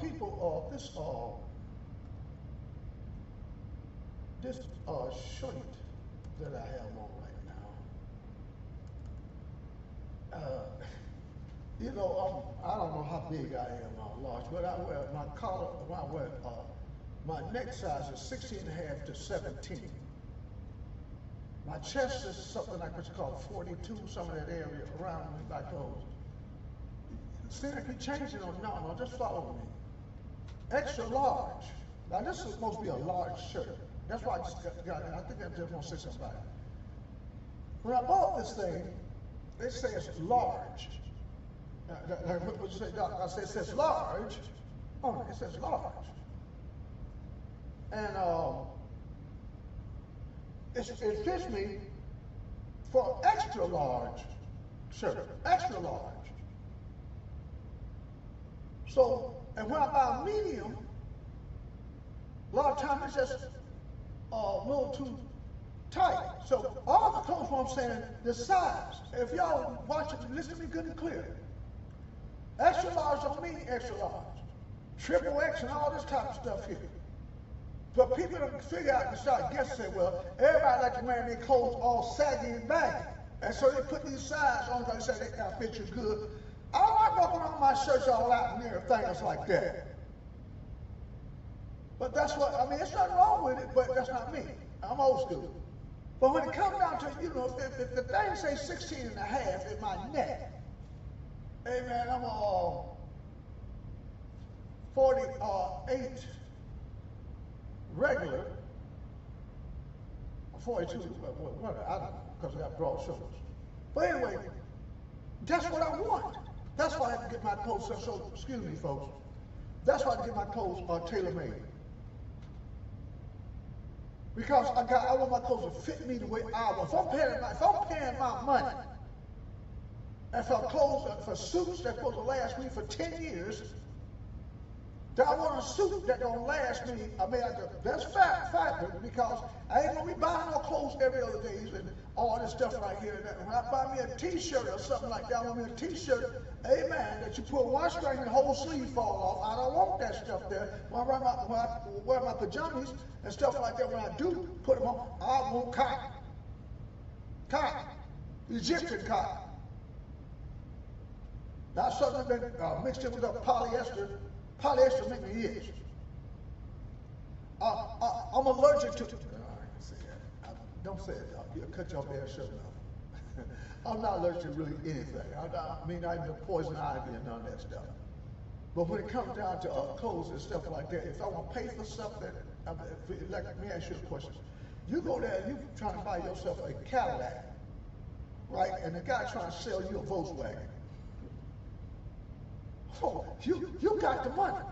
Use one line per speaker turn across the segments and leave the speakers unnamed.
people, this shirt that I have on right now, I don't know how big I am or large, but I wear my collar, my neck size is 16 and a half to 17. My chest is something like what's called 42, some of that area around me, like those. See, I keep changing on, no, just follow me. Extra large. Now this is supposed to be a large shirt. That's why I just got it. I think I just want to say something about it. When I bought this thing, it says large. What you say, Doc? I said it says large. Oh, it says large. And it fits me for extra large shirt, extra large. So, and when I buy a medium, a lot of times it's just a little too tight. So all the clothes, what I'm saying, the size. If y'all watch it, listen to me good and clear. Extra large don't mean extra large. Triple X and all this type of stuff here. But people don't figure out and start guessing, say, well, everybody like to wear their clothes all saggy and baggy. And so they put these sizes on because they say they fit you good. I don't like walking around my shirts all out and everything else like that. But that's what, I mean, there's nothing wrong with it, but that's not me. I'm old school. But when it comes down to, if the thing says 16 and a half in my neck, hey man, I'm 48 regular, 42, whatever, I don't know, because I got broad shoulders. But anyway, that's what I want. That's why I have to get my clothes, so excuse me folks, that's why I have to get my clothes tailor-made. Because I want my clothes to fit me the way I want. If I'm paying my money, and for clothes, for suits that's supposed to last me for 10 years, then I want a suit that's gonna last me, that's fact, because I ain't gonna be buying no clothes every other day and all this stuff right here. And when I buy me a t-shirt or something like that, I want me a t-shirt, amen, that you put one string and the whole sleeve fall off. I don't want that stuff there. When I wear my pajamas and stuff like that, when I do put them on, I want cotton. Cotton. Egyptian cotton. Now something been mixed in with polyester. Polyester make me itch. I'm allergic to. Don't say it. You'll cut your bad shirt off. I'm not allergic to really anything. I mean, not even poison ivy and none of that stuff. But when it comes down to clothes and stuff like that, if I want to pay for something, let me ask you a question. You go there and you trying to buy yourself a Cadillac, right? And the guy trying to sell you a Volkswagen. Oh, you got the money.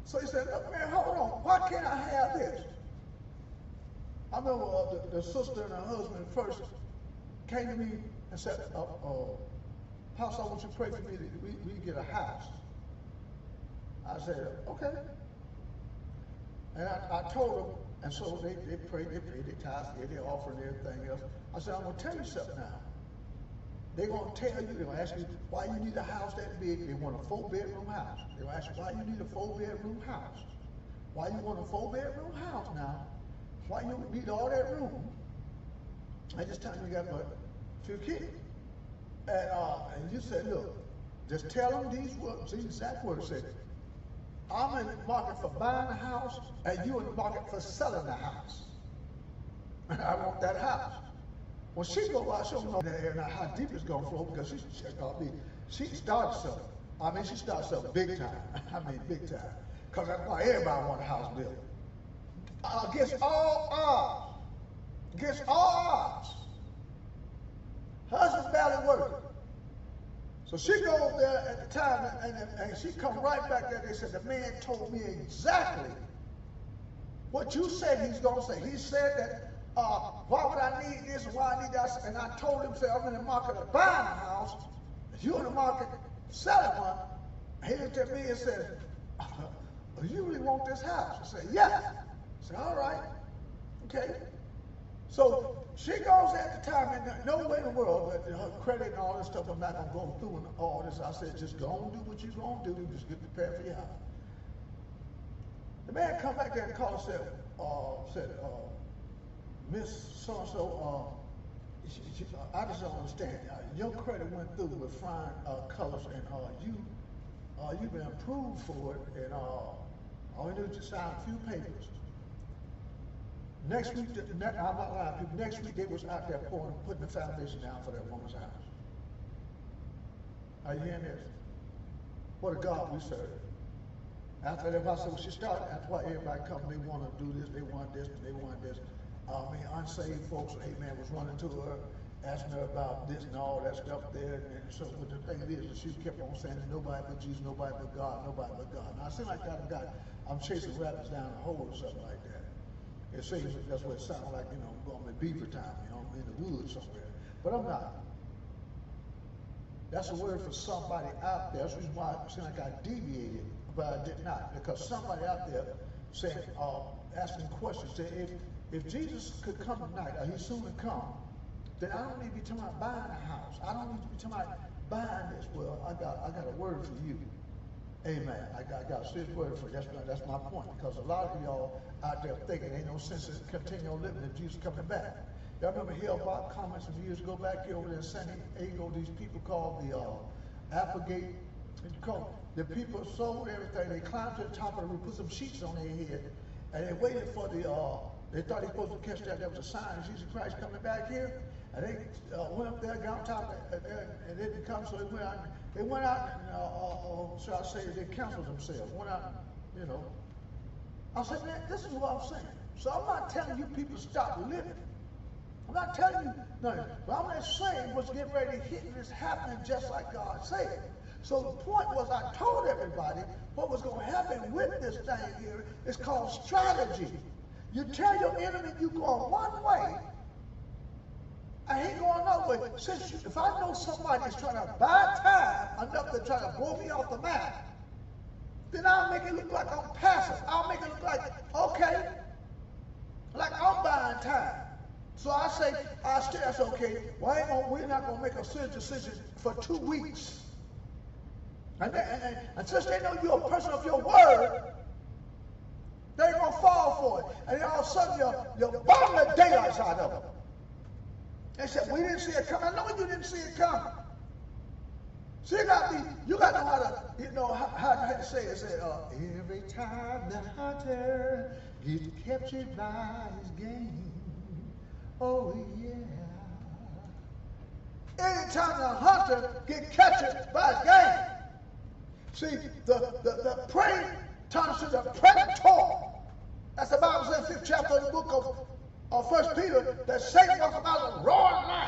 So he said, look, man, hold on. Why can't I have this? I remember the sister and her husband first came to me and said, Pastor, I want you to pray for me that we get a house. I said, okay. And I told them, and so they prayed, they paid their tithes, they offered and everything else. I said, I'm going to tell you something now. They're going to tell you, they're going to ask you why you need a house that big. They want a 4-bedroom house. They're going to ask you why you need a 4-bedroom house. Why you want a 4-bedroom house now? Why you need all that room? And this time you got a few kids. And you said, look, just tell them these words, these exact words. Say, I'm in the market for buying a house, and you're in the market for selling a house. And I want that house. When she go out, she don't know how deep it's gonna flow because she starts something. I mean, she starts something big time. I mean, big time. Because that's why everybody want a house built. Against all odds. Against all odds. Husband barely working. So she goes there at the time and she come right back there. They said, the man told me exactly what you said he's gonna say. He said that why would I need this and why I need that? And I told him, say, I'm in the market of buying a house. If you're in the market selling one, he looked at me and said, you really want this house? I said, yes. I said, all right, okay. So she goes at the time, and no way in the world that her credit and all this stuff, I'm not going to go through and all this. I said, just go and do what you're going to do. Just get prepared for your house. The man come back there and called and said, Miss So-and-so, I just don't understand. Your credit went through with fine colors, and you've been approved for it, and all you need to sign a few papers. Next week, I'm not lying, people, next week they was out there putting the foundation down for that woman's house. Are you hearing this? What a God we serve. After that, I said, well, she started, that's why everybody come, they want to do this, they want this, and they want this. Unsaved folks, amen, was running to her, asking her about this and all that stuff there. And so, but the thing is, she kept on saying, nobody but Jesus, nobody but God, nobody but God. Now, it seems like I'm chasing rabbits down a hole or something like that. It seems like that's what it sounds like, I'm going to beaver time, in the woods somewhere. But I'm not. That's a word for somebody out there. That's the reason why it seemed like I deviated, but I did not. Because somebody out there saying, asking questions, saying, if Jesus could come tonight, or he soon to come, then I don't need to be talking about buying a house. I don't need to be talking about buying this. Well, I got a word for you. Amen. I got a serious word for you. That's my point. Because a lot of y'all out there thinking ain't no sense in continue on living if Jesus coming back. Y'all remember Hale-Bopp comments some years ago back here over there in San Diego, these people called the Applegate. The people sold everything. They climbed to the top of the roof, put some sheets on their head, and they waited for they thought they were supposed to catch that. There was a sign of Jesus Christ coming back here. And they went up there, got on top, and it didn't come, so they went out and, shall I say, they counseled themselves, went out, I said, man, this is what I'm saying. So I'm not telling you people to stop living. I'm not telling you nothing. But I'm just saying what's getting ready to hit and it's happening just like God said. So the point was, I told everybody what was going to happen with this thing here. It's called strategy. You tell your enemy you're going one way, I ain't going no way. If I know somebody's trying to buy time enough to try to blow me off the map, then I'll make it look like I'm passive. I'll make it look like, okay, like I'm buying time. So I say, that's okay. Well, we're not going to make a serious decision for 2 weeks. And since they know you're a person of your word, they're going to fall for it. And then all of a sudden, you're bombing the daylights out of them. They said, we didn't see it coming. I know you didn't see it coming. So you got to know how to say it. Say, every time the hunter gets captured by his game, oh yeah. Anytime the hunter gets captured by his game, see, the prey turns to the predator. That's the Bible says in the 5th chapter of the book of 1 Peter, that Satan walks about a roaring lion.